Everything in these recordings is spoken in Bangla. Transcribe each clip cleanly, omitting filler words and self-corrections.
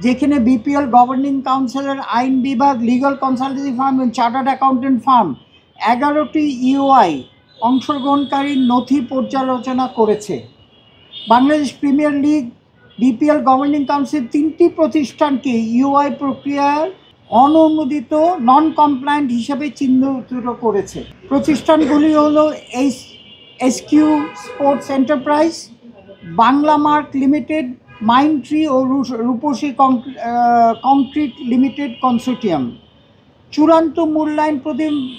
যেখানে বিপিএল গভর্নিং কাউন্সিলের আইন বিভাগ, লিগাল কনসালটেন্সি ফার্ম এবং চার্টার্ড অ্যাকাউন্টেন্ট ফার্ম 11টি ইউআই অংশগ্রহণকারী নথি পর্যালোচনা করেছে। Bangladesh premier league, BPL governing council 3টি প্রতিষ্ঠানকে ইউআই প্রক্রিয়ার অনুমোদিত নন কমপ্লায়েন্ট হিসেবে চিহ্নিত করেছে। প্রতিষ্ঠানগুলি হলো SQ sports enterprise, Bangla mark limited, Mindtree ও রূপসী কংক্রিট লিমিটেড কনসোর্টিয়াম। চূড়ান্ত মূল্যায়ন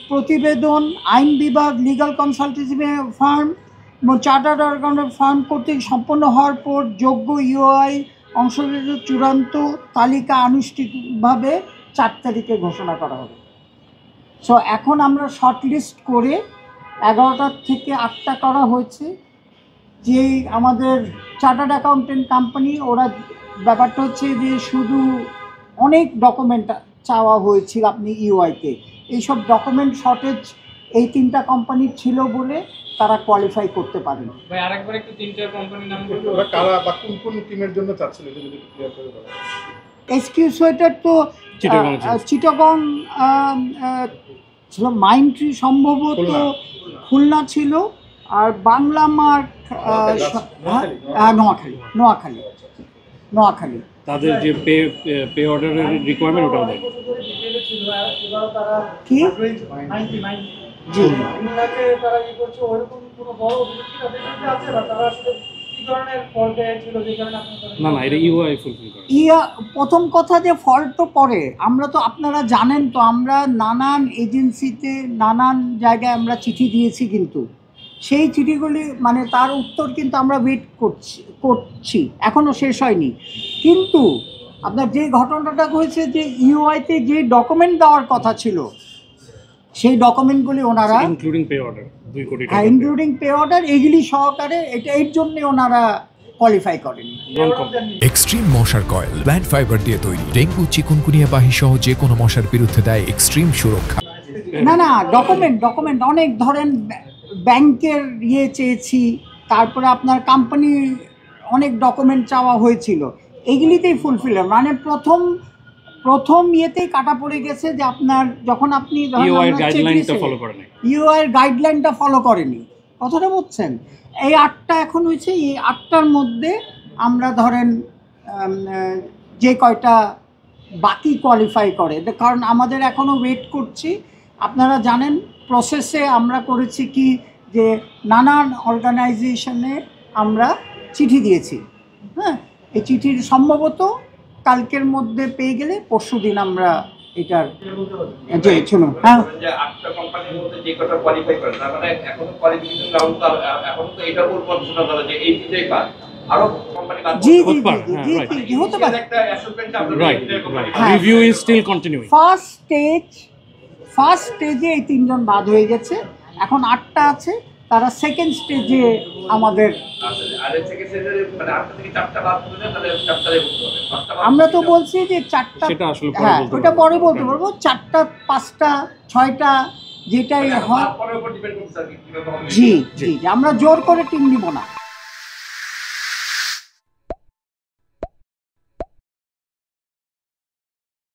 প্রতিবেদন আইন বিভাগ, লিগাল কনসালটেন্সি ফার্ম এবং চার্টার্ড অ্যাকাউন্টেন্ট ফার্ম কর্তৃক সম্পন্ন হওয়ার পর যোগ্য ইউআই অংশগ্রহণের চূড়ান্ত তালিকা আনুষ্ঠানিকভাবে 4 তারিখে ঘোষণা করা হবে। সো এখন আমরা শর্টলিস্ট করে 11টা থেকে 8টা করা হয়েছে। যে আমাদের চার্টার্ড অ্যাকাউন্টেন্ট কোম্পানি, ওরা ব্যাপারটা হচ্ছে যে শুধু অনেক ডকুমেন্ট চাওয়া হয়েছিল আপনি ইউআইতে, এইসব ডকুমেন্ট শর্টেজ এই 3টা কোম্পানির ছিল বলে তারা কোয়ালিফাই করতে পারেন। ভাই আরেকবার একটু 3টা কোম্পানির নাম বলুন। ওরা কারা বা কোন কোন টিমের জন্য চাচ্ছিল এটা যদি ক্লিয়ার করে বলেন। এসকিউ সোয়েটার তো চিটাগং ছিল, মাইন্ডট্রি সম্ভবত খুলনা ছিল, আর বাংলা মার্ক নোয়াখালী। তাদের যে পে অর্ডারের রিকোয়ারমেন্ট ওটাও দেয় কি জি না এটা ইউআই ফুলফিল করে। প্রথম কথা যে ফল্ট তো পরে, আমরা তো আপনারা জানেন তো আমরা নানান এজেন্সিতে নানান জায়গায় আমরা চিঠি দিয়েছি, কিন্তু সেই চিঠিগুলি মানে তার উত্তর কিন্তু আমরা ওয়েট করছি এখনও শেষ হয়নি। কিন্তু আপনার যে ঘটনাটা হয়েছে যে ইউআইতে যে ডকুমেন্ট দেওয়ার কথা ছিল সেই ডকুমেন্টগুলি ওনারা ইনক্লুডিং পে অর্ডার 2 কোটি টাকা, হ্যাঁ ইনক্লুডিং পে অর্ডার এগুলি সহকারে এটা এর জন্য ওনারা কোয়ালিফাই করেন। এক্সট্রিম মশার কয়েল প্ল্যান্ট ফাইবার দিয়ে তৈরি, ডেঙ্গু, চিকুনগুনিয়া বাহি সহ যে কোনো মশার বিরুদ্ধে দেয় এক্সট্রিম সুরক্ষা। না ডকুমেন্ট অনেক ধরেন, ব্যাংকের চেয়েছি, তারপরে আপনার কোম্পানির অনেক ডকুমেন্ট চাওয়া হয়েছিল, এগুলিতেই ফুলফিল মানে প্রথম ইয়েতেই কাটা পড়ে গেছে যে আপনার যখন আপনি ইউআই গাইডলাইনটা ফলো করেনি, ইউআই গাইডলাইনটা ফলো করেনি, কথাটা বুঝছেন। এই 8টা এখন হয়েছে, এই 8টার মধ্যে আমরা ধরেন যে কয়টা বাকি কোয়ালিফাই করে, কারণ আমাদের এখনও ওয়েট করছি। আপনারা জানেন প্রসেসে আমরা করেছি কি যে নানান অর্গানাইজেশনে আমরা চিঠি দিয়েছি, হ্যাঁ এই চিঠির সম্ভবত কালকের মধ্যে পেয়ে গেলে পরশু দিন আমরা এটার যে শুনুন হ্যাঁ যে 8টা কোম্পানির মধ্যে যে কটা কোয়ালিফাই করে তার মানে এখনো কোয়ালিফিকেশন রাউন্ড তো এখনো তো এটা বলবো শোনা যাবে যে এই দিকেই বাদ আরো কোম্পানি বাদ জি হতে পারে একটা অ্যাসেসমেন্ট আপনাদের review is still continuing. First স্টেজে এই 3জন বাদ হয়ে গেছে, এখন 8টা আছে, তারা সেকেন্ড স্টেজে আমাদের আমরা তো বলছি যে 4টা, হ্যাঁ ওটা পরে বলতে পারবো, 4টা 5টা 6টা যেটাই হয়। জি আমরা জোর করে টিম নিব না।